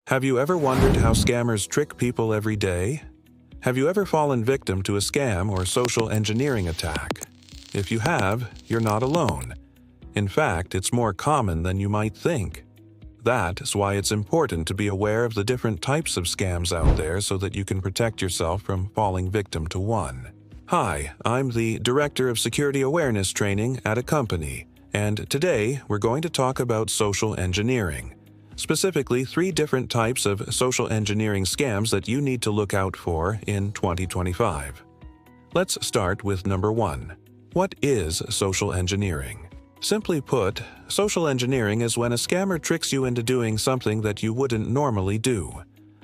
Have you ever wondered how scammers trick people every day? Have you ever fallen victim to a scam or social engineering attack? If you have, you're not alone. In fact, it's more common than you might think. That is why it's important to be aware of the different types of scams out there so that you can protect yourself from falling victim to one. Hi, I'm the Director of Security Awareness Training at a company, and today we're going to talk about social engineering. Specifically, 3 different types of social engineering scams that you need to look out for in 2025. Let's start with number 1. What is social engineering? Simply put, social engineering is when a scammer tricks you into doing something that you wouldn't normally do,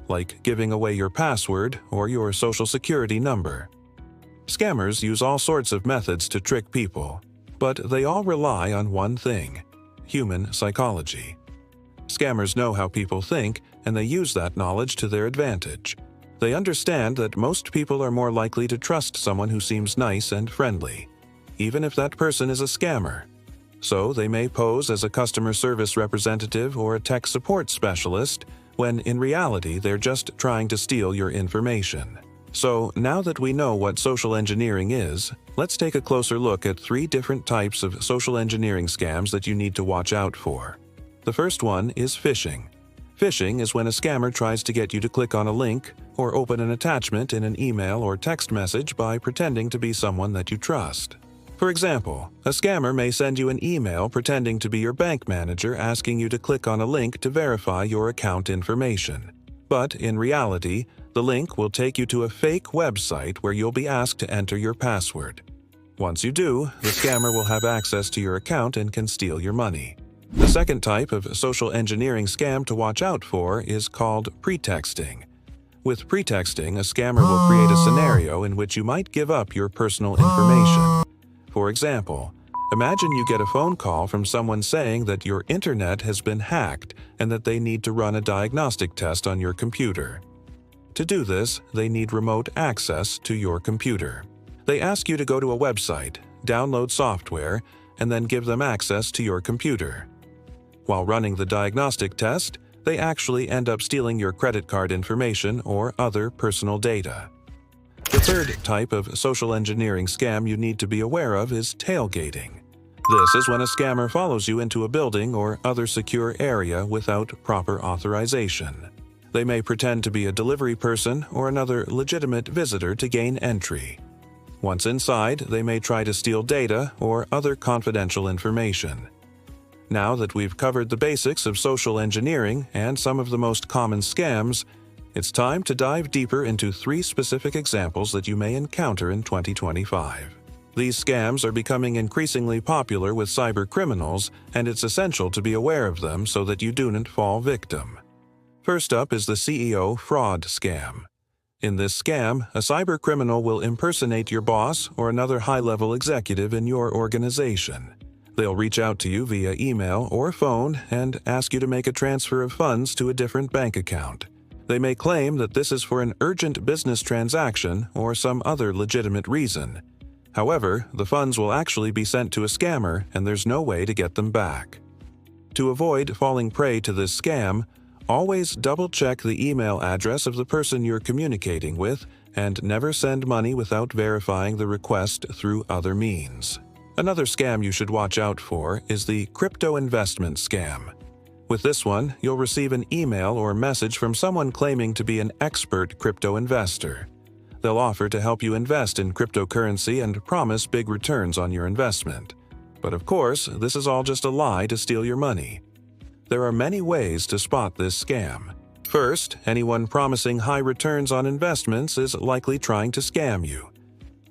like giving away your password or your social security number. Scammers use all sorts of methods to trick people, but they all rely on one thing: human psychology. Scammers know how people think, and they use that knowledge to their advantage. They understand that most people are more likely to trust someone who seems nice and friendly, even if that person is a scammer. So they may pose as a customer service representative or a tech support specialist, when in reality they're just trying to steal your information. So now that we know what social engineering is, let's take a closer look at 3 different types of social engineering scams that you need to watch out for. The first one is phishing. Phishing is when a scammer tries to get you to click on a link or open an attachment in an email or text message by pretending to be someone that you trust. For example, a scammer may send you an email pretending to be your bank manager asking you to click on a link to verify your account information. But in reality, the link will take you to a fake website where you'll be asked to enter your password. Once you do, the scammer will have access to your account and can steal your money. The second type of social engineering scam to watch out for is called pretexting. With pretexting, a scammer will create a scenario in which you might give up your personal information. For example, imagine you get a phone call from someone saying that your internet has been hacked and that they need to run a diagnostic test on your computer. To do this, they need remote access to your computer. They ask you to go to a website, download software, and then give them access to your computer. While running the diagnostic test, they actually end up stealing your credit card information or other personal data. The third type of social engineering scam you need to be aware of is tailgating. This is when a scammer follows you into a building or other secure area without proper authorization. They may pretend to be a delivery person or another legitimate visitor to gain entry. Once inside, they may try to steal data or other confidential information. Now that we've covered the basics of social engineering and some of the most common scams, it's time to dive deeper into 3 specific examples that you may encounter in 2025. These scams are becoming increasingly popular with cybercriminals, and it's essential to be aware of them so that you don't fall victim. First up is the CEO fraud scam. In this scam, a cybercriminal will impersonate your boss or another high-level executive in your organization. They'll reach out to you via email or phone and ask you to make a transfer of funds to a different bank account. They may claim that this is for an urgent business transaction or some other legitimate reason. However, the funds will actually be sent to a scammer and there's no way to get them back. To avoid falling prey to this scam, always double-check the email address of the person you're communicating with and never send money without verifying the request through other means. Another scam you should watch out for is the crypto investment scam. With this one, you'll receive an email or message from someone claiming to be an expert crypto investor. They'll offer to help you invest in cryptocurrency and promise big returns on your investment. But of course, this is all just a lie to steal your money. There are many ways to spot this scam. First, anyone promising high returns on investments is likely trying to scam you.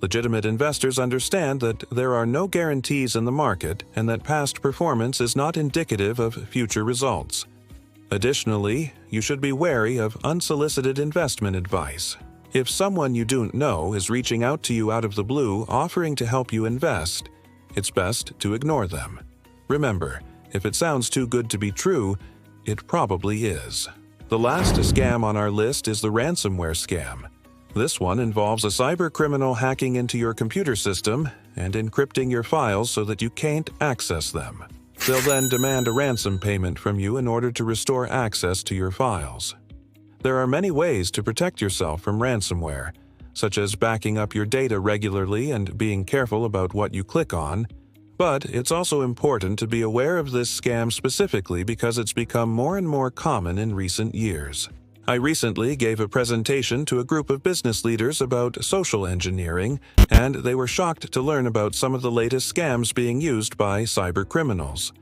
Legitimate investors understand that there are no guarantees in the market and that past performance is not indicative of future results. Additionally, you should be wary of unsolicited investment advice. If someone you don't know is reaching out to you out of the blue offering to help you invest, it's best to ignore them. Remember, if it sounds too good to be true, it probably is. The last scam on our list is the ransomware scam. This one involves a cybercriminal hacking into your computer system and encrypting your files so that you can't access them. They'll then demand a ransom payment from you in order to restore access to your files. There are many ways to protect yourself from ransomware, such as backing up your data regularly and being careful about what you click on. But it's also important to be aware of this scam specifically because it's become more and more common in recent years. I recently gave a presentation to a group of business leaders about social engineering, and they were shocked to learn about some of the latest scams being used by cybercriminals.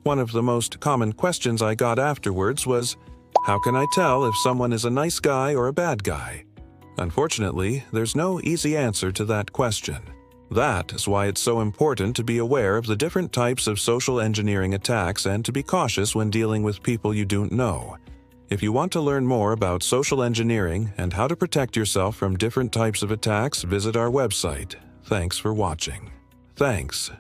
One of the most common questions I got afterwards was, how can I tell if someone is a nice guy or a bad guy? Unfortunately, there's no easy answer to that question. That is why it's so important to be aware of the different types of social engineering attacks and to be cautious when dealing with people you don't know. If you want to learn more about social engineering and how to protect yourself from different types of attacks, visit our website. Thanks for watching. Thanks.